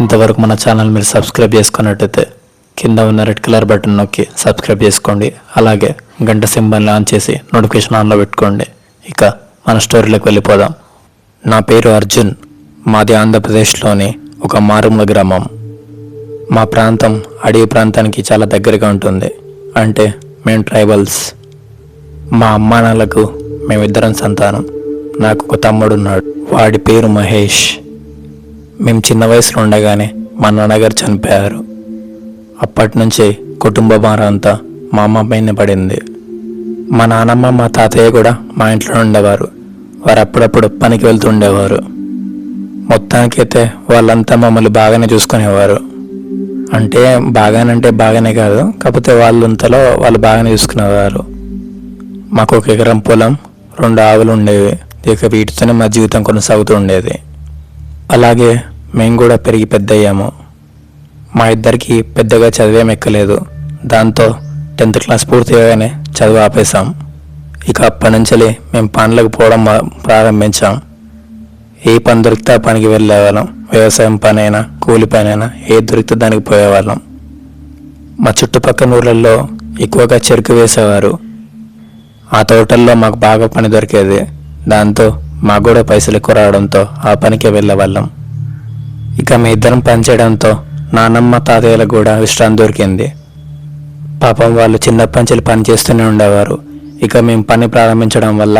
ఇంతవరకు మన ఛానల్ మీరు సబ్స్క్రైబ్ చేసుకున్నట్టయితే కింద ఉన్న రెడ్ కలర్ బటన్ నొక్కి సబ్స్క్రైబ్ చేసుకోండి. అలాగే గంట సింబల్ని ఆన్ చేసి నోటిఫికేషన్ ఆన్లో పెట్టుకోండి. ఇక మన స్టోరీలోకి వెళ్ళిపోదాం. నా పేరు అర్జున్. మాది ఆంధ్రప్రదేశ్లోని ఒక మారుమూల గ్రామం. మా ప్రాంతం అడవి ప్రాంతానికి చాలా దగ్గరగా ఉంటుంది. అంటే మేము ట్రైబల్స్. మా అమ్మా నాన్నలకు మేమిద్దరం సంతానం. నాకు ఒక తమ్ముడున్నాడు. వాడి పేరు మహేష్. మేము చిన్న వయసులో ఉండగానే మా నాన్నగారు చనిపోయారు. అప్పటి నుంచి కుటుంబ భారం అంతా మా అమ్మ పైన పడింది. మా నాన్నమ్మ మా తాతయ్య కూడా మా ఇంట్లో ఉండేవారు. వారు అప్పుడప్పుడు పనికి వెళ్తూ ఉండేవారు. మొత్తానికైతే వాళ్ళంతా మమ్మల్ని బాగానే చూసుకునేవారు. అంటే బాగానే కాదు, కాకపోతే వాళ్ళంతలో వాళ్ళు బాగానే చూసుకునేవారు. మాకు 1 ఎకరం పొలం, 2 ఆవులు ఉండేవి. ఇక వీటితోనే మా జీవితం కొనసాగుతూ ఉండేది. అలాగే మేము కూడా పెరిగి పెద్ద అయ్యాము. మా ఇద్దరికి పెద్దగా చదివేం ఎక్కలేదు. దాంతో 10th క్లాస్ పూర్తిగానే చదువు ఆపేశాం. ఇక అప్పటి నుంచి మేము పనులకు పోవడం ప్రారంభించాం. ఏ పని దొరికితే ఆ పనికి వెళ్ళేవాళ్ళం. వ్యవసాయం పనైనా, కూలి పనైనా ఏది దొరికితే దానికి పోయేవాళ్ళం. మా చుట్టుపక్కల ఊళ్ళల్లో ఎక్కువగా చెరుకు వేసేవారు. ఆ తోటల్లో మాకు బాగా పని దొరికేది. దాంతో మాకు కూడా పైసలు ఎక్కువ రావడంతో ఆ పనికి వెళ్ళేవాళ్ళం. ఇక మీ ఇద్దరం పనిచేయడంతో నానమ్మ తాతయ్యలకు కూడా విశ్రాంతి దొరికింది. పాపం వాళ్ళు చిన్నప్పటి నుంచి పని చేస్తూనే ఉండేవారు. ఇక మేము పని ప్రారంభించడం వల్ల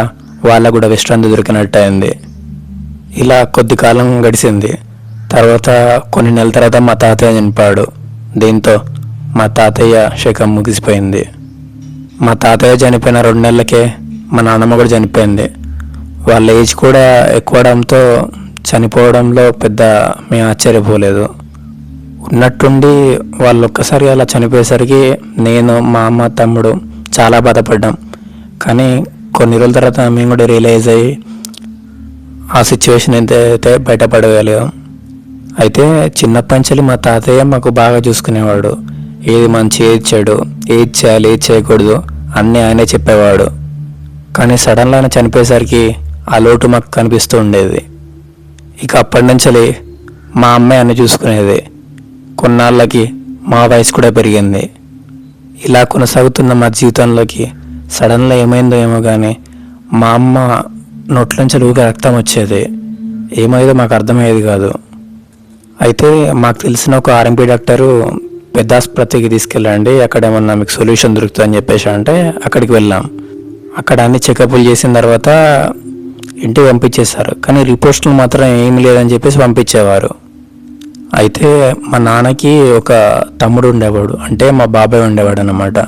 వాళ్ళకు కూడా విశ్రాంతి దొరికినట్టు అయింది. ఇలా కొద్ది కాలం గడిచింది. తర్వాత కొన్ని నెలల తర్వాత మా తాతయ్య చనిపోయాడు. దీంతో మా తాతయ్య శకం ముగిసిపోయింది. మా తాతయ్య చనిపోయిన 2 నెలలకే మా నాన్నమ్మ కూడా చనిపోయింది. వాళ్ళ ఏజ్ కూడా ఎక్కువడంతో చనిపోవడంలో పెద్ద మేము ఆశ్చర్యపోలేదు. ఉన్నట్టుండి వాళ్ళు ఒక్కసారి అలా చనిపోయేసరికి నేను, మా అమ్మ, తమ్ముడు చాలా బాధపడ్డాం. కానీ కొన్ని రోజుల తర్వాత మేము కూడా రియలైజ్ అయ్యి ఆ సిచ్యువేషన్ అయితే బయటపడగలిగాం. అయితే చిన్నప్పటి నుంచి మా తాతయ్య మాకు బాగా చూసుకునేవాడు. ఏది మంచి, ఏది చెడు, ఏది చేయాలి, ఏది చేయకూడదు అన్నీ ఆయనే చెప్పేవాడు. కానీ సడన్గా ఆయన చనిపోయేసరికి ఆ లోటు మాకు కనిపిస్తూ ఉండేది. ఇక అప్పటి నుంచి మా అమ్మాయి అన్ని చూసుకునేది. కొన్నాళ్ళకి మా వయసు కూడా పెరిగింది. ఇలా కొనసాగుతున్న మా జీవితంలోకి సడన్గా ఏమైందో ఏమో కానీ మా అమ్మ నోట్ల నుంచి ఊగా రక్తం వచ్చేది. ఏమైందో మాకు అర్థమయ్యేది కాదు. అయితే మాకు తెలిసిన ఒక ఆర్ఎంపీ డాక్టరు పెద్ద ఆసుపత్రికి తీసుకెళ్ళండి, అక్కడ ఏమన్నా మీకు సొల్యూషన్ దొరుకుతుందని చెప్పేసి అంటే అక్కడికి వెళ్ళాం. అక్కడ అన్ని చెకప్లు చేసిన తర్వాత ఇంటికి పంపించేశారు. కానీ రిపోర్ట్స్లో మాత్రం ఏమి లేదని చెప్పేసి పంపించేవారు. అయితే మా నాన్నకి ఒక తమ్ముడు ఉండేవాడు, అంటే మా బాబాయ్ ఉండేవాడు అన్నమాట.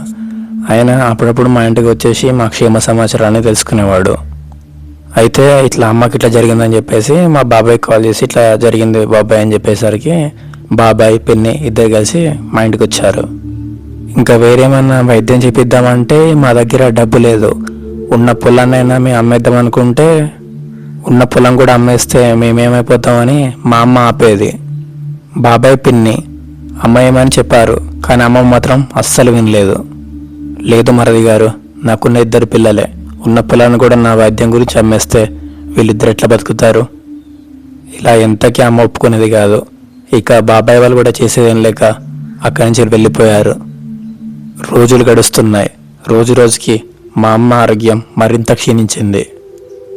ఆయన అప్పుడప్పుడు మా ఇంటికి వచ్చేసి మా క్షేమ సమాచారాన్ని తెలుసుకునేవాడు. అయితే ఇట్లా అమ్మకి ఇట్లా జరిగిందని చెప్పేసి మా బాబాయ్కి కాల్ చేసి ఇట్లా జరిగింది బాబాయ్ అని చెప్పేసరికి బాబాయ్, పిన్ని ఇద్దరు కలిసి మా ఇంటికి వచ్చారు. ఇంకా వేరేమన్నా వైద్యం చేపిద్దామంటే మా దగ్గర డబ్బు లేదు. ఉన్న పొలాన్నైనా మేము అమ్మేద్దాం అనుకుంటే ఉన్న పొలం కూడా అమ్మేస్తే మేమేమైపోతామని మా అమ్మ ఆపేది. బాబాయ్, పిన్ని అమ్మ ఏమని చెప్పారు, కానీ అమ్మ మాత్రం అస్సలు వినలేదు. లేదు మరది గారు, నాకున్న 2 పిల్లలే, ఉన్న పొలాన్ని కూడా నా వైద్యం గురించి అమ్మేస్తే వీళ్ళిద్దరు ఎట్లా బతుకుతారు? ఇలా ఎంతకీ అమ్మ ఒప్పుకునేది కాదు. ఇక బాబాయ్ వాళ్ళు కూడా చేసేదేం లేక అక్కడి నుంచి వెళ్ళిపోయారు. రోజులు గడుస్తున్నాయి. రోజు రోజుకి మా అమ్మ ఆరోగ్యం మరింత క్షీణించింది.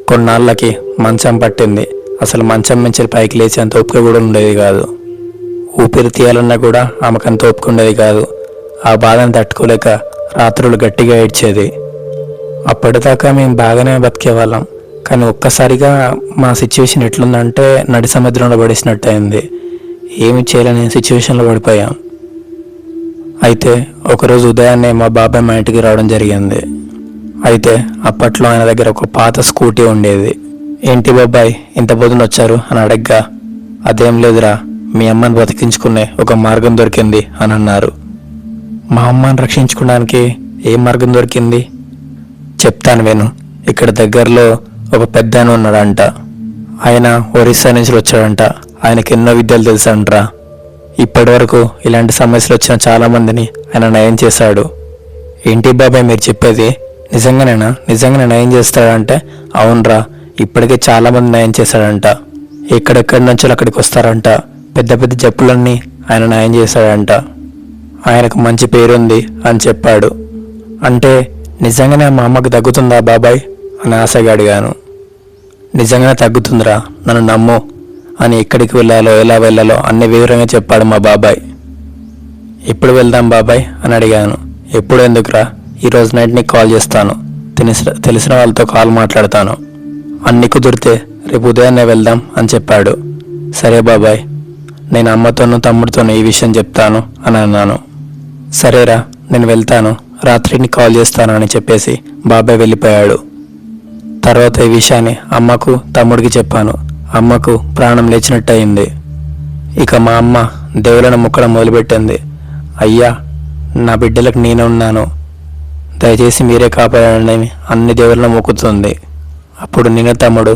కొన్నాళ్ళకి మంచం పట్టింది. అసలు మంచం నుంచి పైకి లేచేంత ఓపిక కూడా ఉండేది కాదు. ఊపిరి తీయాలన్నా కూడా ఆమెకంత ఓపిక ఉండేది కాదు. ఆ బాధను తట్టుకోలేక రాత్రులు గట్టిగా ఏడ్చేది. అప్పటిదాకా మేము బాగానే బతికేవాళ్ళం. కానీ ఒక్కసారిగా మా సిచ్యువేషన్ ఎట్లుందంటే నడి సముద్రంలో పడేసినట్టు అయింది. ఏమి చేయలేని సిచ్యువేషన్లో పడిపోయాం. అయితే ఒకరోజు ఉదయాన్నే మా బాబాయ్ మా ఇంటికి రావడం జరిగింది. అయితే అప్పట్లో ఆయన దగ్గర ఒక పాత స్కూటీ ఉండేది. ఏంటి బాబాయ్ ఇంత పొద్దున వచ్చారు అని అడగ్గా, అదేం లేదురా, మీ అమ్మని బతికించుకునే ఒక మార్గం దొరికింది అని అన్నారు. మా అమ్మని రక్షించుకోవడానికి ఏ మార్గం దొరికింది చెప్తాను విను. ఇక్కడ దగ్గరలో ఒక పెద్ద ఆయన ఉన్నాడంట. ఆయన ఒరిస్సా నుంచి వచ్చాడంట. ఆయనకి ఎన్నో విద్యలు తెలుసంట్రా. ఇప్పటి వరకు ఇలాంటి సమస్యలు వచ్చిన చాలామందిని ఆయన నయం చేశాడు. ఏంటి బాబాయ్ మీరు చెప్పేది, నిజంగానేనా? నిజంగానే నయం చేస్తాడంటే అవునరా, ఇప్పటికే చాలామంది నయం చేశాడంట. ఎక్కడెక్కడి నుంచో అక్కడికి వస్తారంట. పెద్ద పెద్ద జబ్బులన్నీ ఆయన నయం చేశాడంట. ఆయనకు మంచి పేరుంది అని చెప్పాడు. అంటే నిజంగానే మా అమ్మకు తగ్గుతుందా బాబాయ్ అని ఆశగా అడిగాను. నిజంగానే తగ్గుతుందిరా, నన్ను నమ్ము అని ఎక్కడికి వెళ్ళాలో ఎలా వెళ్ళాలో అన్ని వివరంగా చెప్పాడు మా బాబాయ్. ఎప్పుడు వెళ్దాం బాబాయ్ అని అడిగాను. ఎప్పుడు ఎందుకురా, ఈరోజు నైట్ నీకు కాల్ చేస్తాను, తెలిసిన వాళ్ళతో కాల్ మాట్లాడతాను, అన్ని కుదిరితే రేపు ఉదయాన్నే వెళ్దాం అని చెప్పాడు. సరే బాబాయ్, నేను అమ్మతోనూ తమ్ముడితోనూ ఈ విషయం చెప్తాను అని అన్నాను. సరేరా, నేను వెళ్తాను, రాత్రికి కాల్ చేస్తాను అని చెప్పేసి బాబాయ్ వెళ్ళిపోయాడు. తర్వాత ఈ విషయాన్ని అమ్మకు తమ్ముడికి చెప్పాను. అమ్మకు ప్రాణం లేచినట్టు అయింది. ఇక మా అమ్మ దేవులను మొక్కడం మొదలుపెట్టింది. అయ్యా, నా బిడ్డలకు నేను ఉన్నాను, దయచేసి మీరే కాపాడండి అని అన్ని దేవుళ్ళను మొక్కుతుంది. అప్పుడు నేను తమ్ముడు,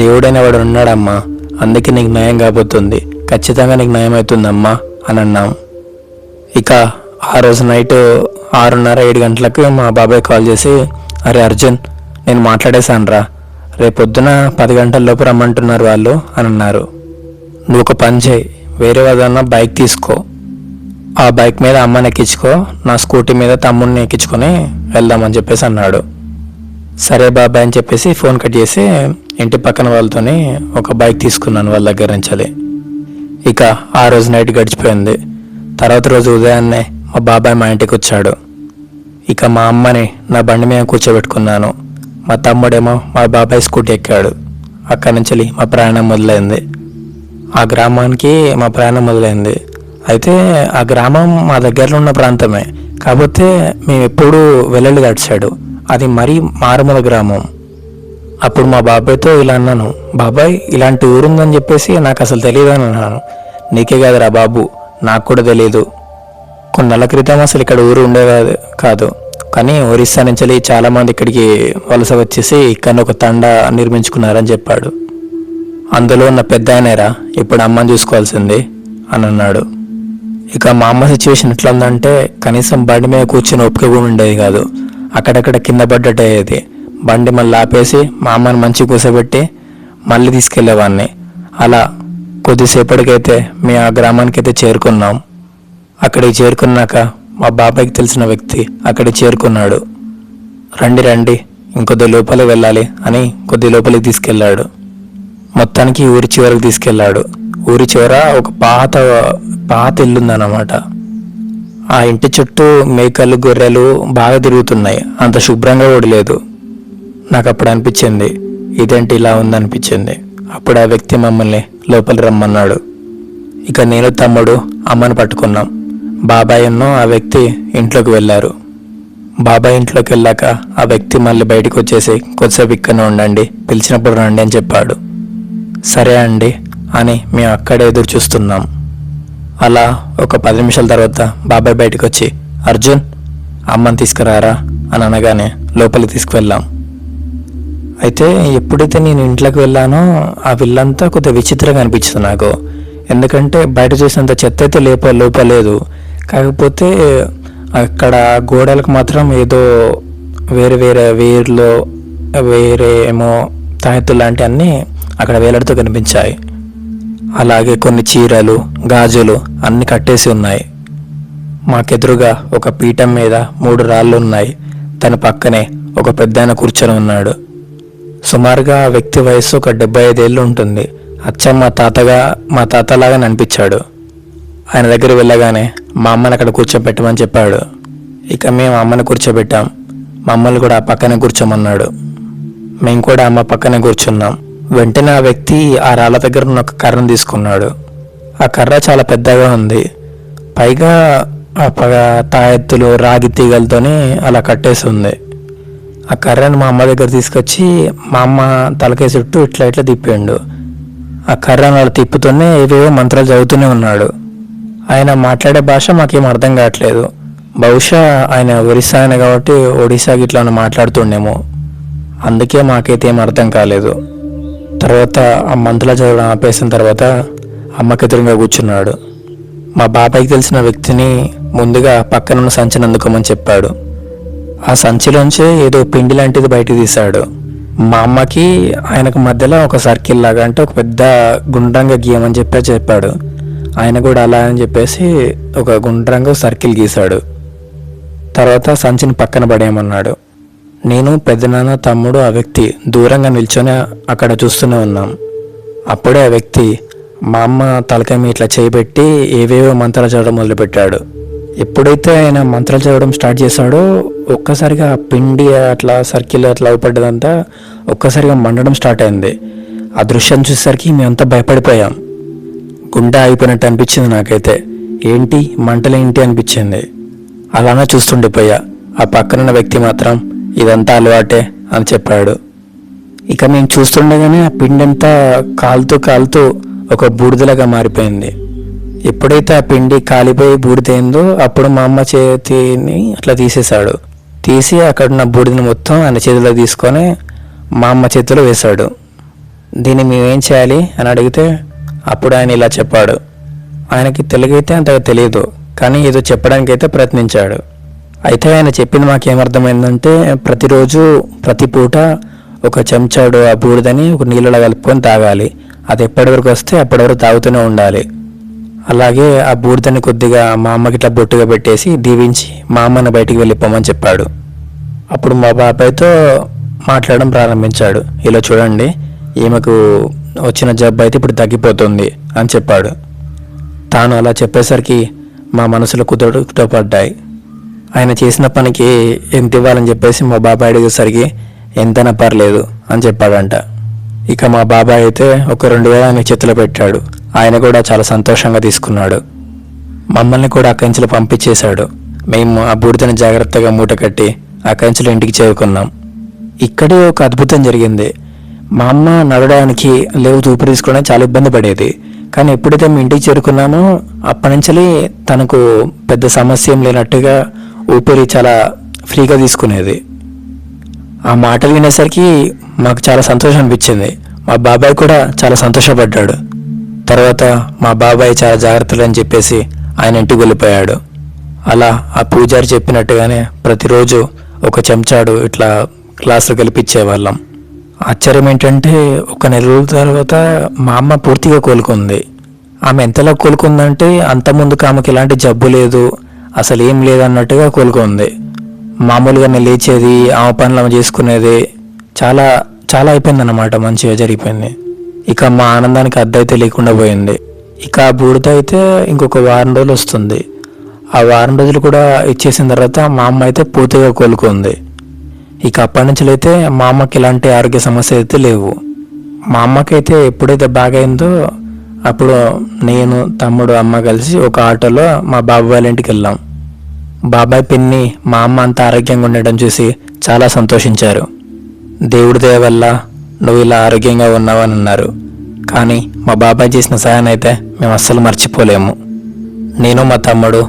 దేవుడైన వాడు ఉన్నాడమ్మా, అందుకే నీకు న్యాయం కాబోతుంది, ఖచ్చితంగా నీకు న్యాయం అవుతుందమ్మా అని అన్నాం. ఇక ఆ రోజు నైట్ 6:30-7 గంటలకు మా బాబాయ్ కాల్ చేసి, అరే అర్జున్, నేను మాట్లాడేశానురా, రేపొద్దున 10 గంటల లోపు రమ్మంటున్నారు వాళ్ళు అని అన్నారు. నువ్వు ఒక పని చేయి, వేరే ఏదన్నా బైక్ తీసుకో, ఆ బైక్ మీద అమ్మని ఎక్కించుకో, నా స్కూటీ మీద తమ్ముడిని ఎక్కించుకొని వెళ్దామని చెప్పేసి అన్నాడు. సరే బాబాయ్ అని చెప్పేసి ఫోన్ కట్ చేసి ఇంటి పక్కన వాళ్ళతోని ఒక బైక్ తీసుకున్నాను వాళ్ళ దగ్గర నుంచి. ఇక ఆ రోజు నైట్ గడిచిపోయింది. తర్వాత రోజు ఉదయాన్నే మా బాబాయ్ మా ఇంటికి వచ్చాడు. ఇక మా అమ్మని నా బండి మీద కూర్చోబెట్టుకున్నాను, మా తమ్ముడేమో మా బాబాయ్ స్కూటీ ఎక్కాడు. అక్కడి నుంచి మా ప్రయాణం మొదలైంది. ఆ గ్రామానికి మా ప్రయాణం మొదలైంది. అయితే ఆ గ్రామం మా దగ్గరలో ఉన్న ప్రాంతమే, కాకపోతే మేము ఎప్పుడూ వెళ్ళలేదు అటు సైడు, అది మరీ మారుమూల గ్రామం. అప్పుడు మా బాబాయ్తో ఇలా అన్నాను, బాబాయ్ ఇలాంటి ఊరుందని చెప్పేసి నాకు అసలు తెలియదు అని అన్నాను. నీకే కాదురా బాబు, నాకు కూడా తెలియదు, కొన్ని నెలల క్రితం అసలు ఇక్కడ ఊరు ఉండేది కాదు, కానీ ఒరిస్సా నుంచి చాలామంది ఇక్కడికి వలస వచ్చేసి ఇక్కడ ఒక తండా నిర్మించుకున్నారని చెప్పాడు. అందులో ఉన్న పెద్ద ఆయనేరా ఇప్పుడు అమ్మని చూసుకోవాల్సింది అని అన్నాడు. ఇక మా అమ్మ సిచ్యువేషన్ ఎట్లా ఉందంటే కనీసం బండి మీద కూర్చొని ఓపిక కూడా ఉండేది కాదు, అక్కడక్కడ కింద పడ్డట్టు అయ్యేది. బండి మళ్ళీ ఆపేసి మా అమ్మని మంచి కూర్చోబెట్టి మళ్ళీ తీసుకెళ్లేవాడిని. అలా కొద్దిసేపటికైతే మేము ఆ గ్రామానికి అయితే చేరుకున్నాం. అక్కడికి చేరుకున్నాక మా బాబాయ్కి తెలిసిన వ్యక్తి అక్కడికి చేరుకున్నాడు. రండి ఇంకొద్ది లోపలికి వెళ్ళాలి అని కొద్ది లోపలికి తీసుకెళ్ళాడు. మొత్తానికి ఊరి చివరికి తీసుకెళ్ళాడు. ఊరి చివర ఒక పాత ఇల్లుందన్నమాట. ఆ ఇంటి చుట్టూ మేకలు గొర్రెలు బాగా తిరుగుతున్నాయి, అంత శుభ్రంగా కూడా లేదు. నాకు అప్పుడు అనిపించింది, ఇదేంటి ఇలా ఉందనిపించింది. అప్పుడు ఆ వ్యక్తి మమ్మల్ని లోపలి రమ్మన్నాడు. ఇక నేను తమ్ముడు అమ్మని పట్టుకున్నాం. బాబాయ్ ఆ వ్యక్తి ఇంట్లోకి వెళ్ళారు. బాబాయ్ ఇంట్లోకి వెళ్ళాక ఆ వ్యక్తి మళ్ళీ బయటకు వచ్చేసి కొద్దిసేపు ఇక్కడనే ఉండండి, పిలిచినప్పుడు రండి అని చెప్పాడు. సరే అండి అని మేము అక్కడే ఎదురు చూస్తున్నాం. అలా ఒక 10 నిమిషాల తర్వాత బాబాయ్ బయటకు వచ్చి, అర్జున్ అమ్మని తీసుకురారా అని అనగానే లోపలికి తీసుకువెళ్ళాం. అయితే ఎప్పుడైతే నేను ఇంట్లోకి వెళ్ళానో ఆ విల్లంతా కొద్దిగా విచిత్రంగా అనిపించింది నాకు. ఎందుకంటే బయట చూసినంత చెత్త అయితే లోపలేదు, కాకపోతే అక్కడ గోడలకు మాత్రం ఏదో వేరే వేర్లో వేరే ఏమో తాయెత్తులు లాంటి అన్నీ అక్కడ వేలాడుతూ కనిపించాయి. అలాగే కొన్ని చీరలు గాజులు అన్ని కట్టేసి ఉన్నాయి. మాకెదురుగా ఒక పీఠం మీద 3 రాళ్ళు ఉన్నాయి. తన పక్కనే ఒక పెద్దాయన కూర్చొని ఉన్నాడు. సుమారుగా ఆ వ్యక్తి వయసు ఒక 75 ఏళ్ళు ఉంటుంది. అచ్చం మా తాతలాగా అనిపించాడు. ఆయన దగ్గర వెళ్ళగానే మా అమ్మని అక్కడ కూర్చోబెట్టమని చెప్పాడు. ఇక మేము అమ్మని కూర్చోబెట్టాం. మమ్మల్ని కూడా ఆ పక్కనే కూర్చోమన్నాడు. మేము కూడా అమ్మ పక్కనే కూర్చున్నాం. వెంటనే ఆ వ్యక్తి ఆ రాళ్ళ దగ్గర ఉన్న ఒక కర్రను తీసుకున్నాడు. ఆ కర్ర చాలా పెద్దగా ఉంది. పైగా తాయెత్తులు రాగి తీగలతోనే అలా కట్టేసి ఉంది. ఆ కర్రను మా అమ్మ దగ్గర తీసుకొచ్చి మా అమ్మ తలకాయ చుట్టూ ఇట్లా తిప్పిండు. ఆ కర్రను అలా తిప్పుతూనే ఏవేవో మంత్రాలు చదువుతూనే ఉన్నాడు. ఆయన మాట్లాడే భాష మాకేం అర్థం కావట్లేదు. బహుశా ఆయన ఒరిస్సా ఆయన కాబట్టి ఒడిశాకి ఇట్లా మాట్లాడుతుండేమో, అందుకే మాకైతే ఏం అర్థం కాలేదు. తర్వాత ఆ మంత్రాలు చదవడం ఆపేసిన తర్వాత అమ్మకి ఎదురుగా కూర్చున్నాడు. మా బాబాయ్కి తెలిసిన వ్యక్తిని ముందుగా పక్కనున్న సంచిని అందుకోమని చెప్పాడు. ఆ సంచిలోంచే ఏదో పిండి లాంటిది బయటికి తీశాడు. మా అమ్మకి ఆయనకు మధ్యలో ఒక సర్కిల్ లాగా, అంటే ఒక పెద్ద గుండ్రంగా గీయమని చెప్పాడు. ఆయన కూడా అలా అని చెప్పేసి ఒక గుండ్రంగా సర్కిల్ గీశాడు. తర్వాత సంచిని పక్కన పడేయమన్నాడు. నేను, పెద్దనాన్న, తమ్ముడు, ఆ వ్యక్తి దూరంగా నిల్చొని అక్కడ చూస్తూనే ఉన్నాం. అప్పుడే ఆ వ్యక్తి మా అమ్మ తలకాయ మీద ఇట్లా చేయబెట్టి ఏవేవో మంత్రాలు చదవడం మొదలుపెట్టాడు. ఎప్పుడైతే ఆయన మంత్రాలు చదవడం స్టార్ట్ చేశాడో ఒక్కసారిగా పిండి అట్లా సర్కిల్ అట్లా అవుపడ్డదంతా ఒక్కసారిగా మండడం స్టార్ట్ అయింది. ఆ దృశ్యం చూసేసరికి మేమంతా భయపడిపోయాం. గుండె ఆగిపోయినట్టు అనిపించింది నాకైతే. ఏంటి మంటలేంటి అనిపించింది. అలానే చూస్తుండిపోయా. ఆ పక్కనున్న వ్యక్తి మాత్రం ఇదంతా అలవాటే అని చెప్పాడు. ఇక మేము చూస్తుండగానే ఆ పిండి అంతా కాలుతూ కాలుతూ ఒక బూడిదలాగా మారిపోయింది. ఎప్పుడైతే ఆ పిండి కాలిపోయి బూడిదైందో అప్పుడు మా అమ్మ చేతిని అట్లా తీసేశాడు. తీసి అక్కడున్న బూడిదని మొత్తం ఆయన చేతిలో తీసుకొని మా అమ్మ చేతిలో వేశాడు. దీన్ని మేమేం చేయాలి అని అడిగితే అప్పుడు ఆయన ఇలా చెప్పాడు. ఆయనకి తెలుగైతే అంతగా తెలియదు, కానీ ఏదో చెప్పడానికైతే ప్రయత్నించాడు. అయితే ఆయన చెప్పింది మాకేమర్థమైందంటే ప్రతిరోజు ప్రతి పూట ఒక చెంచాడు ఆ బూడిదని ఒక నీళ్ళలో కలుపుకొని తాగాలి. అది ఎప్పటి వరకు వస్తే అప్పటి వరకు తాగుతూనే ఉండాలి. అలాగే ఆ బూడిదని కొద్దిగా మా అమ్మకి ఇట్లా బొట్టుగా పెట్టేసి దీవించి మా అమ్మని బయటికి వెళ్ళిపోమని చెప్పాడు. అప్పుడు మా బాబాయ్తో మాట్లాడడం ప్రారంభించాడు. ఇలా చూడండి, ఈమెకు వచ్చిన జబ్బు అయితే ఇప్పుడు తగ్గిపోతుంది అని చెప్పాడు. తాను అలా చెప్పేసరికి మా మనసులో కుదుట పడ్డాయి. ఆయన చేసిన పనికి ఎంత ఇవ్వాలని చెప్పేసి మా బాబాయ్ అడిగేసరికి ఎంతైనా పర్లేదు అని చెప్పాడంట. ఇక మా బాబాయ్ అయితే ఒక 2,000 ఆయన చేతిలో పెట్టాడు. ఆయన కూడా చాలా సంతోషంగా తీసుకున్నాడు. మమ్మల్ని కూడా ఆ కంచెలో పంపించేశాడు. మేము ఆ బూడిదని జాగ్రత్తగా మూట కట్టి ఆ కంచెలో ఇంటికి చేరుకున్నాం. ఇక్కడే ఒక అద్భుతం జరిగింది. మా అమ్మ నడవడానికి లేవు ఊపిరి తీసుకోవడానికి చాలా ఇబ్బంది పడేది. కానీ ఎప్పుడైతే మేము ఇంటికి చేరుకున్నామో అప్పటి నుంచి తనకు పెద్ద సమస్య ఏం లేనట్టుగా ఊపిరి చాలా ఫ్రీగా తీసుకునేది. ఆ మాటలు వినేసరికి మాకు చాలా సంతోషం అనిపించింది. మా బాబాయ్ కూడా చాలా సంతోషపడ్డాడు. తర్వాత మా బాబాయ్ చాలా జాగ్రత్తలు అని చెప్పేసి ఆయన ఇంటికి వెళ్ళిపోయాడు. అలా ఆ పూజారి చెప్పినట్టుగానే ప్రతిరోజు ఒక చెంచాడు ఇట్లా గ్లాసులు కలిపిచ్చేవాళ్ళం. ఆశ్చర్యం ఏంటంటే ఒక 4 రోజుల తర్వాత మా అమ్మ పూర్తిగా కోలుకుంది. ఆమె ఎంతలా కోలుకుందంటే అంతకుముందుకు ఆమెకి ఎలాంటి జబ్బు లేదు, అసలు ఏం లేదన్నట్టుగా కోలుకుంది. మామూలుగానే లేచేది, ఆమె పనులు ఆమె చేసుకునేది, చాలా చాలా అయిపోయిందన్నమాట. మంచిగా జరిగిపోయింది. ఇక మా ఆనందానికి అద్దయితే లేకుండా పోయింది. ఇక ఆ బూడిద అయితే ఇంకొక 1 వారం రోజులు వస్తుంది. ఆ 1 వారం రోజులు కూడా ఇచ్చేసిన తర్వాత మా అమ్మ అయితే పూర్తిగా కోలుకుంది. ఇక అప్పటి నుంచి అయితే మా అమ్మకి ఇలాంటి ఆరోగ్య సమస్య అయితే లేవు. మా అమ్మకైతే ఎప్పుడైతే బాగా అయిందో అప్పుడు నేను, తమ్ముడు, అమ్మ కలిసి ఒక ఆటోలో మా బాబాయ్ వాళ్ళ ఇంటికి వెళ్ళాం. బాబాయ్, పిన్ని మా అమ్మ అంత ఆరోగ్యంగా ఉండడం చూసి చాలా సంతోషించారు. దేవుడి దయ వల్ల నువ్వు ఇలా ఆరోగ్యంగా ఉన్నావని అన్నారు. కానీ మా బాబాయ్ చేసిన సాయాన్ని అయితే మేము అస్సలు మర్చిపోలేము. నేను, మా తమ్ముడు,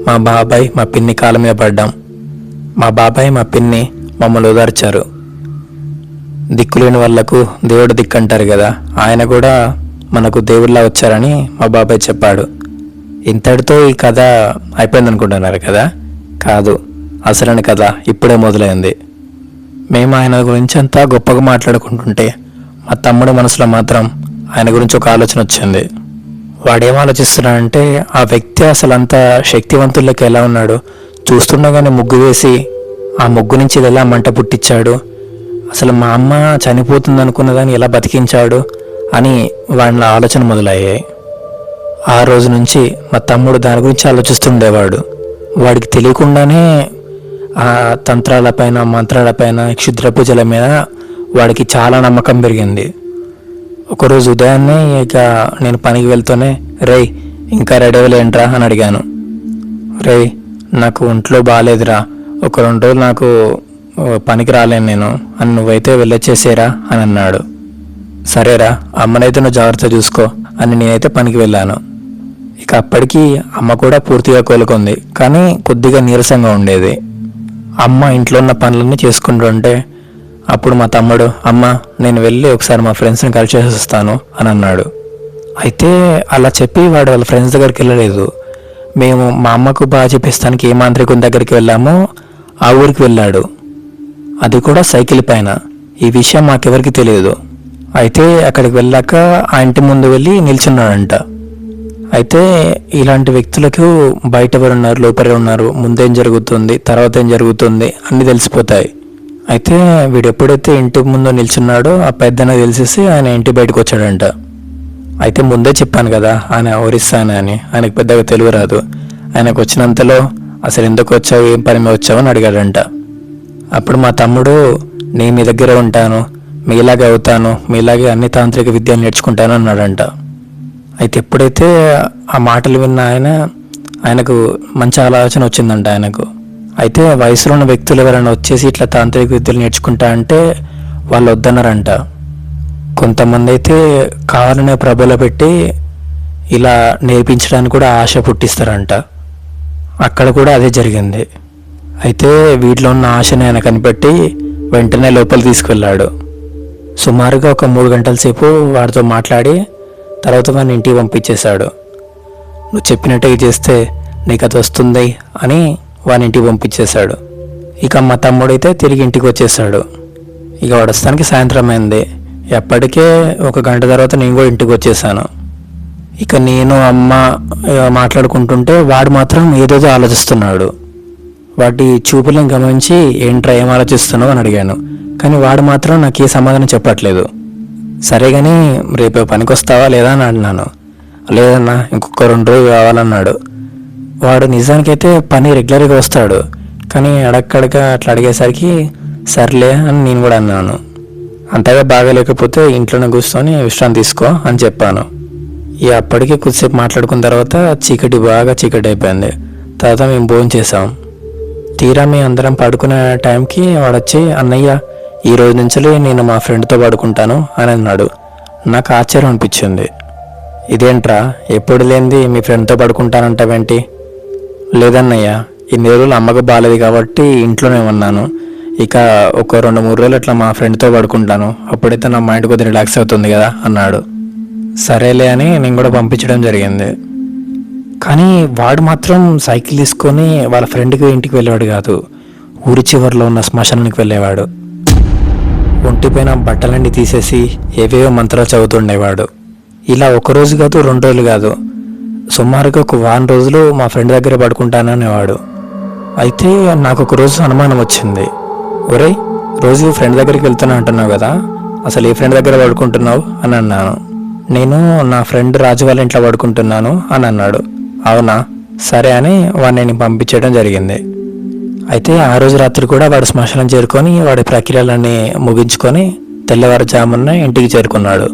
మా బాబాయ్, మా పిన్ని కాళ్ళ మీద పడ్డాం. మా బాబాయ్, మా పిన్ని మమ్మల్ని ఓదార్చారు. దిక్కులేని వాళ్లకు దేవుడు దిక్కు అంటారు కదా, ఆయన కూడా మనకు దేవుడిలా వచ్చారని మా బాబాయ్ చెప్పాడు. ఇంతటితో ఈ కథ అయిపోయింది అనుకుంటున్నారు కదా? కాదు, అసలైన కథ ఇప్పుడే మొదలైంది. మేము ఆయన గురించి అంతా గొప్పగా మాట్లాడుకుంటుంటే మా తమ్ముడు మనసులో మాత్రం ఆయన గురించి ఒక ఆలోచన వచ్చింది. వాడేం ఆలోచిస్తున్నాడంటే ఆ వ్యక్తి అసలు అంత శక్తివంతులకి ఎలా ఉన్నాడు, చూస్తుండగానే ముగ్గు వేసి ఆ ముగ్గు నుంచి ఎలా మంట పుట్టించాడు, అసలు మా అమ్మ చనిపోతుంది అనుకున్నదాన్ని ఎలా బతికించాడు అని వాడిన ఆలోచన మొదలయ్యాయి. ఆ రోజు నుంచి మా తమ్ముడు దాని గురించి ఆలోచిస్తుండేవాడు. వాడికి తెలియకుండానే ఆ తంత్రాలపైన, మంత్రాలపైన, క్షుద్ర పూజల మీద వాడికి చాలా నమ్మకం పెరిగింది. ఒకరోజు ఉదయాన్నే ఇక నేను పనికి వెళ్తూనే, రేయ్ ఇంకా రెడీ అవ్వలేంట్రా అని అడిగాను. రేయ్ నాకు ఒంట్లో బాగాలేదురా, ఒక 2 రోజులు నాకు పనికి రాలేను నేను, అని నువ్వైతే వెళ్ళొచ్చేసేరా అని అన్నాడు. సరేరా, అమ్మనైతే నువ్వు జాగ్రత్త చూసుకో అని నేనైతే పనికి వెళ్ళాను. ఇక అప్పటికి అమ్మ కూడా పూర్తిగా కోలుకుంది, కానీ కొద్దిగా నీరసంగా ఉండేది. అమ్మ ఇంట్లో ఉన్న పనులన్నీ చేసుకుంటుంటే అప్పుడు మా తమ్ముడు, అమ్మ నేను వెళ్ళి ఒకసారి మా ఫ్రెండ్స్ని కలిసి వస్తాను అని అన్నాడు. అయితే అలా చెప్పి వాడు వాళ్ళ ఫ్రెండ్స్ దగ్గరికి వెళ్ళలేదు. మేము మా అమ్మకు బాగా చెప్పిస్తానికి ఏ మాంత్రికుని దగ్గరికి వెళ్ళామో ఆ ఊరికి వెళ్ళాడు. అది కూడా సైకిల్ పైన. ఈ విషయం మాకెవరికి తెలియదు. అయితే అక్కడికి వెళ్ళాక ఆ ఇంటి ముందు వెళ్ళి నిల్చున్నాడంట. అయితే ఇలాంటి వ్యక్తులకు బయట ఎవరు ఉన్నారు, లోపల ఉన్నారు, ముందేం జరుగుతుంది, తర్వాత ఏం జరుగుతుంది అన్నీ తెలిసిపోతాయి. అయితే వీడు ఎప్పుడైతే ఇంటి ముందు నిల్చున్నాడో ఆ పెద్దన తెలిసేసి ఆయన ఇంటి బయటకు వచ్చాడంట. అయితే ముందే చెప్పాను కదా ఆయన ఒరిస్సానే అని, ఆయనకు పెద్దగా తెలుగు రాదు. ఆయనకు వచ్చినంతలో అసలు ఎందుకు వచ్చావు, ఏం పని మీద వచ్చావు అని అడిగాడంట. అప్పుడు మా తమ్ముడు, నేను మీ దగ్గర ఉంటాను, మీలాగే అవుతాను, మీలాగే అన్ని తాంత్రిక విద్యలు నేర్చుకుంటాను అన్నాడంట. అయితే ఎప్పుడైతే ఆ మాటలు విన్న ఆయనకు మంచి ఆలోచన వచ్చిందంట ఆయనకు. అయితే వయసులో ఉన్న వ్యక్తులు ఎవరైనా వచ్చేసి ఇట్లా తాంత్రిక విద్యలు నేర్చుకుంటా అంటే వాళ్ళు వద్దన్నారంట. కొంతమంది అయితే కావాలనే ప్రభలో పెట్టి ఇలా నేర్పించడానికి కూడా ఆశ పుట్టిస్తారంట. అక్కడ కూడా అదే జరిగింది. అయితే వీటిలో ఉన్న ఆశని ఆయన కనిపెట్టి వెంటనే లోపల తీసుకువెళ్ళాడు. సుమారుగా ఒక 3 గంటల సేపు వాడితో మాట్లాడి తర్వాత వాడిని ఇంటికి పంపించేశాడు. నువ్వు చెప్పినట్టే చేస్తే నీకు అది వస్తుంది అని వాడిని ఇంటికి పంపించేశాడు. ఇక మా తమ్ముడైతే తిరిగి ఇంటికి వచ్చేసాడు. ఇక వడస్తానికి సాయంత్రం అయింది. ఎప్పటికే 1 గంట తర్వాత నేను కూడా ఇంటికి వచ్చేసాను. ఇక నేను అమ్మ మాట్లాడుకుంటుంటే వాడు మాత్రం ఏదేదో ఆలోచిస్తున్నాడు. వాటి చూపులను గమనించి ఏంట్రా ఏం ఆలోచిస్తున్నావు అని అడిగాను. కానీ వాడు మాత్రం నాకు ఏ సమాధానం చెప్పట్లేదు. సరే కానీ రేపు పనికి వస్తావా లేదా అని అడినాను. లేదన్నా ఇంకొక 2 రోజులు కావాలన్నాడు. వాడు నిజానికైతే పని రెగ్యులర్గా వస్తాడు, కానీ అడక్కడగా అట్లా అడిగేసరికి సర్లే అని నేను కూడా అన్నాను. అంతగా బాగాలేకపోతే ఇంట్లోనే కూర్చొని విశ్రాంతి తీసుకో అని చెప్పాను. ఇక అప్పటికే కొద్దిసేపు మాట్లాడుకున్న తర్వాత బాగా చీకటి అయిపోయింది. తర్వాత మేము భోజనం చేసాం. తీరా మేము అందరం పడుకునే టైంకి వాడొచ్చి, అన్నయ్య ఈ రోజు నుంచి నేను మా ఫ్రెండ్తో పడుకుంటాను అని అన్నాడు. నాకు ఆశ్చర్యం అనిపించింది. ఇదేంట్రా ఎప్పుడు లేనిది మీ ఫ్రెండ్తో పడుకుంటానంటావేంటి? లేదన్నయ్య, ఇన్ని రోజులు అమ్మకు బాగాలేదు కాబట్టి ఇంట్లోనే ఉన్నాను. ఇక ఒక 2-3 రోజులు అట్లా మా ఫ్రెండ్తో పడుకుంటాను, అప్పుడైతే నా మైండ్ కొద్దిగా రిలాక్స్ అవుతుంది కదా అన్నాడు. సరేలే అని నేను కూడా పంపించడం జరిగింది. కానీ వాడు మాత్రం సైకిల్ తీసుకొని వాళ్ళ ఫ్రెండ్కి ఇంటికి వెళ్ళేవాడు కాదు, ఊరి చివరిలో ఉన్న శ్మశానానికి వెళ్ళేవాడు. ఒంటిపైన బట్టలన్నీ తీసేసి ఏవేవో మంత్రాలు చదువుతుండేవాడు. ఇలా 1 రోజు కాదు 2 రోజులు కాదు, సుమారుగా ఒక 1 వారం రోజులు మా ఫ్రెండ్ దగ్గర పడుకుంటాననేవాడు. అయితే నాకు ఒక రోజు అనుమానం వచ్చింది. ఒరేయ్, రోజు ఫ్రెండ్ దగ్గరికి వెళ్తున్నా అంటున్నావు కదా, అసలు ఏ ఫ్రెండ్ దగ్గర పడుకుంటున్నావు అని అన్నాను. నేను నా ఫ్రెండ్ రాజు వాళ్ళ ఇంట్లో పడుకుంటున్నాను అని అన్నాడు. అవునా, సరే అని వాడిని పంపించడం జరిగింది. అయితే ఆ రోజు రాత్రి కూడా వాడు శ్మశానం చేరుకొని వాడి ప్రక్రియలన్నీ ముగించుకొని తెల్లవారుజామున ఇంటికి చేరుకున్నాడు.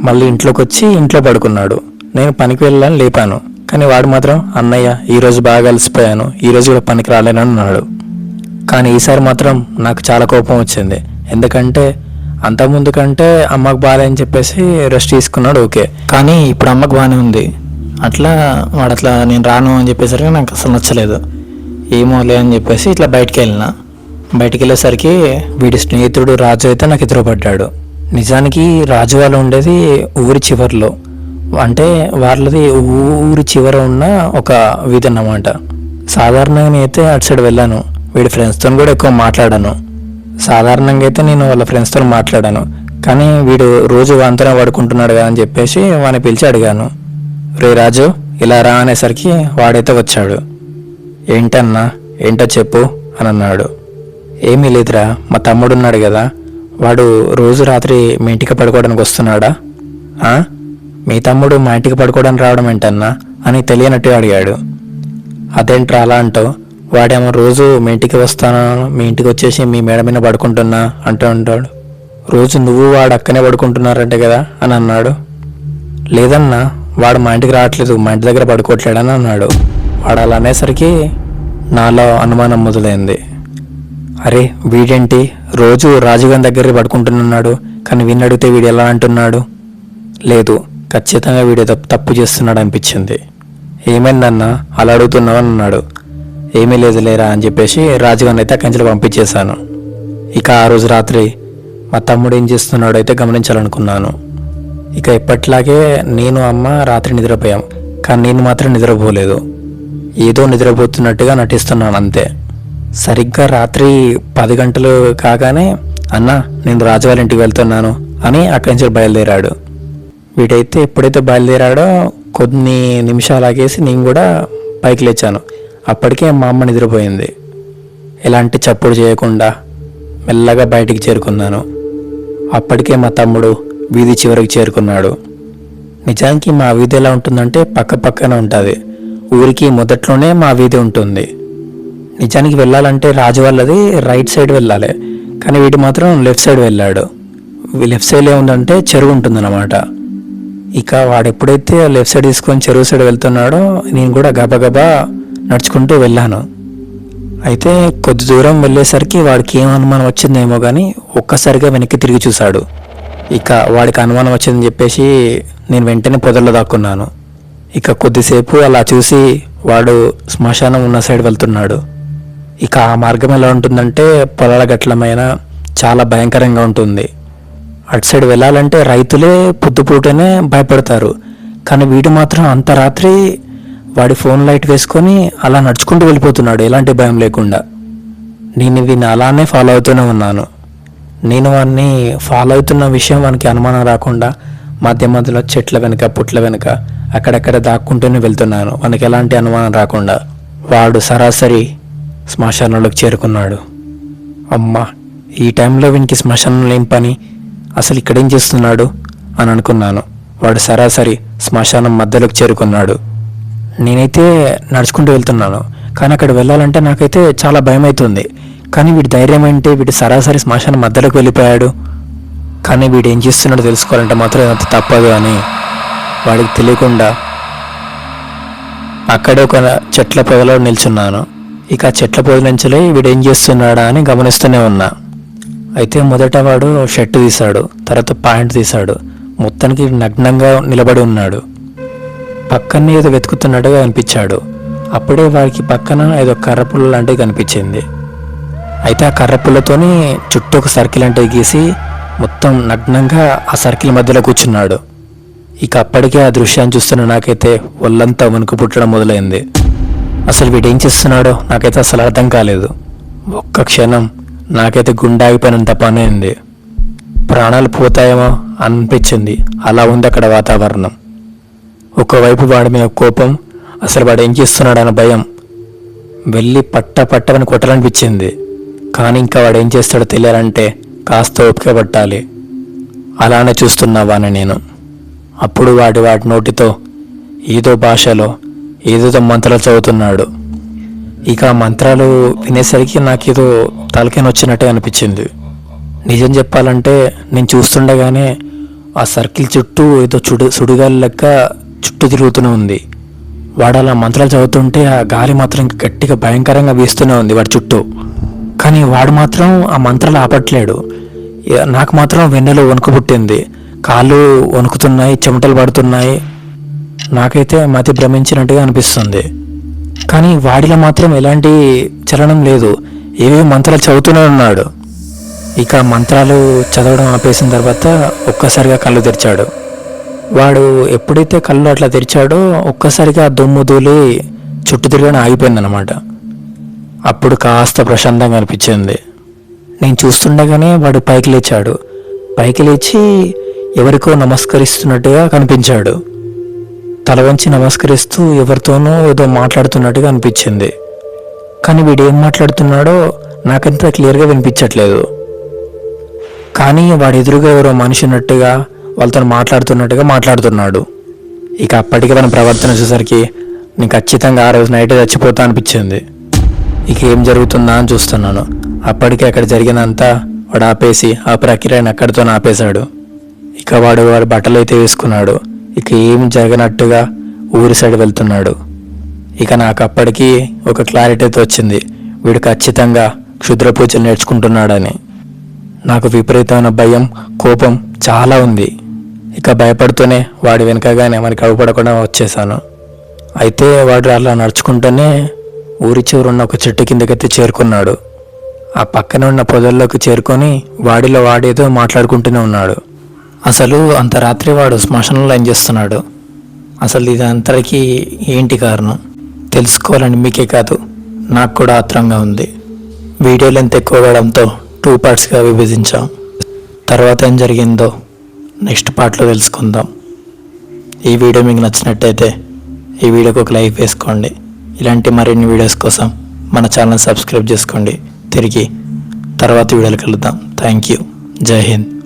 మళ్ళీ ఇంట్లోకి వచ్చి ఇంట్లో పడుకున్నాడు. నేను పనికి వెళ్ళాలని లేపాను, కానీ వాడు మాత్రం అన్నయ్య ఈరోజు బాగా అలసిపోయాను, ఈరోజు కూడా పనికి రాలేను అన్నాడు. కానీ ఈసారి మాత్రం నాకు చాలా కోపం వచ్చింది. ఎందుకంటే అంతకుముందు కంటే అమ్మకు బాగాలేని చెప్పేసి రెస్ట్ తీసుకున్నాడు, ఓకే, కానీ ఇప్పుడు అమ్మకు బాగానే ఉంది. అట్లా వాడు అట్లా నేను రాను అని చెప్పేసరికి నాకు అసలు నచ్చలేదు. ఏమోలే అని చెప్పేసి ఇట్లా బయటికి వెళ్ళేసరికి వీడి స్నేహితుడు రాజు అయితే నాకు ఎదురుపడ్డాడు. నిజానికి రాజు వాళ్ళు ఉండేది ఊరి చివరిలో, అంటే వాళ్ళది ఊరి చివర ఉన్న ఒక వీధి అన్నమాట. సాధారణంగా నేనైతే అటు సైడ్ వెళ్ళాను, వీడి ఫ్రెండ్స్తో కూడా ఎక్కువ మాట్లాడాను. సాధారణంగా అయితే నేను వాళ్ళ ఫ్రెండ్స్తో మాట్లాడాను, కానీ వీడు రోజు వాంతనే పడుకుంటున్నాడు కదా అని చెప్పేసి వాడిని పిలిచి అడిగాను, రే రాజు ఇలా రా అనేసరికి వాడైతే వచ్చాడు. ఏంటన్నా, ఏంటో చెప్పు అని అన్నాడు. ఏమీ లేదురా, మా తమ్ముడు ఉన్నాడు కదా, వాడు రోజు రాత్రి మీ ఇంటికి పడుకోవడానికి వస్తున్నాడా? మీ తమ్ముడు మా ఇంటికి పడుకోవడానికి రావడం ఏంటన్నా అని తెలియనట్టు అడిగాడు. అదేంట్రా అలా అంటావు? వాడేమో రోజు మీ ఇంటికి వస్తాను, మీ ఇంటికి వచ్చేసి మీ మేడ మీద పడుకుంటున్నా అంటూ ఉంటాడు. రోజు నువ్వు వాడు అక్కనే పడుకుంటున్నారంటే కదా అని అన్నాడు. లేదన్నా, వాడు మా ఇంటికి రావట్లేదు, మా ఇంటి దగ్గర పడుకోవట్లేడని అన్నాడు. వాడు అలా అనేసరికి నాలో అనుమానం మొదలైంది. అరే వీడేంటి రోజు రాజుగారి దగ్గర పడుకుంటున్నాడు, కానీ వీడిని అడిగితే వీడు ఎలా అంటున్నాడు? లేదు, ఖచ్చితంగా వీడు తప్పు చేస్తున్నాడు అనిపించింది. ఏమైందన్నా అలా అడుగుతున్నావు అని అన్నాడు. ఏమీ లేదు లేరా అని చెప్పేసి రాజుగారిని అయితే అక్కడి నుంచి పంపించేశాను. ఇక ఆ రోజు రాత్రి మా తమ్ముడు ఏం చేస్తున్నాడో అయితే గమనించాలనుకున్నాను. ఇక ఎప్పట్లాగే నేను అమ్మ రాత్రి నిద్రపోయాం, కానీ నేను మాత్రం నిద్రపోలేదు. ఏదో నిద్రపోతున్నట్టుగా నటిస్తున్నాను అంతే. సరిగ్గా రాత్రి 10 గంటలు కాగానే అన్న నేను రాజు వాళ్ళ ఇంటికి వెళ్తున్నాను అని అక్కడి నుంచి బయలుదేరాడు. వీడైతే ఎప్పుడైతే బయలుదేరాడో కొన్ని నిమిషాలు ఆగేసి నేను కూడా పైకి లేచాను. అప్పటికే మా అమ్మ నిద్రపోయింది. ఎలాంటి చప్పుడు చేయకుండా మెల్లగా బయటికి చేరుకున్నాను. అప్పటికే మా తమ్ముడు వీధి చివరికి చేరుకున్నాడు. నిజానికి మా వీధి ఎలా ఉంటుందంటే పక్క పక్కన ఉంటుంది. ఊరికి మొదట్లోనే మా వీధి ఉంటుంది. నిజానికి వెళ్ళాలంటే రాజు వాళ్ళది రైట్ సైడ్ వెళ్ళాలి, కానీ వీడు మాత్రం లెఫ్ట్ సైడ్ వెళ్ళాడు. లెఫ్ట్ సైడ్ ఏముందంటే చెరువు ఉంటుందన్నమాట. ఇక వాడు ఎప్పుడైతే లెఫ్ట్ సైడ్ తీసుకొని చెరువు సైడ్ వెళ్తున్నాడో నేను కూడా గబగబా నడుచుకుంటూ వెళ్ళాను. అయితే కొద్ది దూరం వెళ్ళేసరికి వాడికి ఏం అనుమానం వచ్చిందేమో కానీ ఒక్కసారిగా వెనక్కి తిరిగి చూశాడు. ఇక వాడికి అనుమానం వచ్చిందని చెప్పేసి నేను వెంటనే పొదల్లో దాక్కున్నాను. ఇక కొద్దిసేపు అలా చూసి వాడు శ్మశానం ఉన్న సైడ్ వెళ్తున్నాడు. ఇక ఆ మార్గం ఎలా ఉంటుందంటే పొలాల గట్లమైన చాలా భయంకరంగా ఉంటుంది. అటు సైడ్ వెళ్ళాలంటే రైతులే పొద్దుపూటనే భయపడతారు, కానీ వీడు మాత్రం అంత రాత్రి వాడి ఫోన్ లైట్ వేసుకొని అలా నడుచుకుంటూ వెళ్ళిపోతున్నాడు ఎలాంటి భయం లేకుండా. నేను వీడిని అలానే ఫాలో అవుతూనే ఉన్నాను. నేను వాడిని ఫాలో అవుతున్న విషయం వానికి అనుమానం రాకుండా మధ్య మధ్యలో చెట్ల వెనుక పుట్ల వెనుక అక్కడక్కడ దాక్కుంటూనే వెళ్తున్నాను, వానికి ఎలాంటి అనుమానం రాకుండా. వాడు సరాసరి శ్మశానంలోకి చేరుకున్నాడు. అమ్మ, ఈ టైంలో వీనికి శ్మశానంలో ఏం పని, అసలు ఇక్కడేం చేస్తున్నాడు అని అనుకున్నాను. వాడు సరాసరి శ్మశానం మధ్యలోకి చేరుకున్నాడు. నేనైతే నడుచుకుంటూ వెళ్తున్నాను, కానీ అక్కడ వెళ్ళాలంటే నాకైతే చాలా భయం అవుతుంది. కానీ వీడి ధైర్యం ఏంటి, వీడు సరాసరి శ్మశానం మధ్యలోకి వెళ్ళిపోయాడు. కానీ వీడు ఏం చేస్తున్నాడో తెలుసుకోవాలంటే మాత్రం అంత తప్పదు అని వాడికి తెలియకుండా అక్కడే ఒక చెట్ల పొదలో నిల్చున్నాను. ఇక చెట్ల పొద నుంచలే వీడు ఏం చేస్తున్నాడా అని గమనిస్తూనే ఉన్నా. అయితే మొదట వాడు షర్టు తీశాడు, తర్వాత ప్యాంట్ తీశాడు, మొత్తానికి నగ్నంగా నిలబడి ఉన్నాడు. పక్కనే ఏదో వెతుకుతున్నట్టుగా అనిపించాడు. అప్పుడే వాడికి పక్కన ఏదో కర్రపుల్ల లాంటివి కనిపించింది. అయితే ఆ కర్రపుల్లతోని చుట్టూ ఒక సర్కిల్ అంటే గీసి మొత్తం నగ్నంగా ఆ సర్కిల్ మధ్యలో కూర్చున్నాడు. ఇక అప్పటికే ఆ దృశ్యాన్ని చూస్తున్న నాకైతే ఒళ్ళంతా వణుకు పుట్టడం మొదలైంది. అసలు వీడేం చేస్తున్నాడో నాకైతే అసలు అర్థం కాలేదు. ఒక్క క్షణం నాకైతే గుండె ఆగిపోయినంత పని అయింది. ప్రాణాలు పోతాయేమో అనిపించింది. అలా ఉంది అక్కడ వాతావరణం. ఒకవైపు వాడి మీద కోపం, అసలు వాడు ఏం చేస్తున్నాడు అన్న భయం. వెళ్ళి పట్టవని కొట్టాలనిపించింది. కానీ ఇంకా వాడు ఏం చేస్తాడో తెలియాలంటే కాస్త ఓపిక పట్టాలి. అలానే చూస్తున్నావాని నేను. అప్పుడు వాడి నోటితో ఏదో భాషలో ఏదో మంత్రాలు చదువుతున్నాడు. ఇక ఆ మంత్రాలు వినేసరికి నాకేదో తలకైన వచ్చినట్టే అనిపించింది. నిజం చెప్పాలంటే నేను చూస్తుండగానే ఆ సర్కిల్ చుట్టూ ఏదో సుడిగాలి లెక్క చుట్టూ తిరుగుతూనే ఉంది. వాడు అలా మంత్రాలు చదువుతుంటే ఆ గాలి మాత్రం గట్టిగా భయంకరంగా వీస్తూనే ఉంది వాడి చుట్టూ. కానీ వాడు మాత్రం ఆ మంత్రాలు ఆపట్లేడు. నాకు మాత్రం వెన్నెలో వణుకు పుట్టింది. కాళ్ళు వణుకుతున్నాయి, చెమటలు పడుతున్నాయి. నాకైతే మతి భ్రమించినట్టుగా అనిపిస్తుంది. కానీ వాడిలో మాత్రం ఎలాంటి చలనం లేదు. ఏవే మంత్రాలు చదువుతూనే ఉన్నాడు. ఇక మంత్రాలు చదవడం ఆపేసిన తర్వాత ఒక్కసారిగా కళ్ళు తెరిచాడు. వాడు ఎప్పుడైతే కళ్ళు అట్లా తెరిచాడో ఒక్కసారిగా దుమ్ము ధూళి చుట్టూ తిరగడం ఆగిపోయిందనమాట. అప్పుడు కాస్త ప్రశాంతంగా అనిపించింది. నేను చూస్తుండగానే వాడు పైకి లేచాడు. పైకి లేచి ఎవరికో నమస్కరిస్తున్నట్టుగా కనిపించాడు. తల వంచి నమస్కరిస్తూ ఎవరితోనో ఏదో మాట్లాడుతున్నట్టుగా అనిపించింది. కానీ వీడు ఏం మాట్లాడుతున్నాడో నాకంత క్లియర్గా వినిపించట్లేదు. కానీ వాడి ఎదురుగా ఎవరో మనిషి ఉన్నట్టుగా వాళ్ళతో మాట్లాడుతున్నట్టుగా మాట్లాడుతున్నాడు. ఇక అప్పటికే తన ప్రవర్తన చూసరికి నేను ఖచ్చితంగా ఆ రోజు నైట్ చచ్చిపోతా అనిపించింది. ఇక ఏం జరుగుతుందా అని చూస్తున్నాను. అప్పటికే అక్కడ జరిగినంతా వాడు ఆపేసి ఆ ప్రక్రియను అక్కడితో ఆపేశాడు. ఇక వాడు బట్టలు అయితే వేసుకున్నాడు. ఇక ఏం జరగనట్టుగా ఊరి సైడ్ వెళ్తున్నాడు. ఇక నాకు అప్పటికి ఒక క్లారిటీ అయితే వచ్చింది, వీడు ఖచ్చితంగా క్షుద్ర పూజలు నేర్చుకుంటున్నాడని. నాకు విపరీతమైన భయం, కోపం చాలా ఉంది. ఇక భయపడుతూనే వాడి వెనకగానే మనకి అడుగుపడకుండా వచ్చేసాను. అయితే వాడు అలా నడుచుకుంటూనే ఊరి చివరున్న ఒక చెట్టు కిందకైతే చేరుకున్నాడు. ఆ పక్కన ఉన్న పొదల్లోకి చేరుకొని వాడిలో వాడేదో మాట్లాడుకుంటూనే ఉన్నాడు. అసలు అంత రాత్రి వాడు శ్మశానంలో ఏం చేస్తున్నాడు, అసలు ఇది అంతరికి ఏంటి కారణం తెలుసుకోవాలని మీకే కాదు నాకు కూడా ఆత్రంగా ఉంది. వీడియో లెంత్ ఎక్కువ అవడంతో 2 పార్ట్స్గా విభజించాం. తర్వాత ఏం జరిగిందో నెక్స్ట్ పార్ట్లో తెలుసుకుందాం. ఈ వీడియో మీకు నచ్చినట్టయితే ఈ వీడియోకి ఒక లైక్ వేసుకోండి. ఇలాంటి మరిన్ని వీడియోస్ కోసం మన ఛానల్ సబ్స్క్రైబ్ చేసుకోండి. తిరిగి తర్వాత వీడియోలు కలుద్దాం. Thank you. జై హింద్.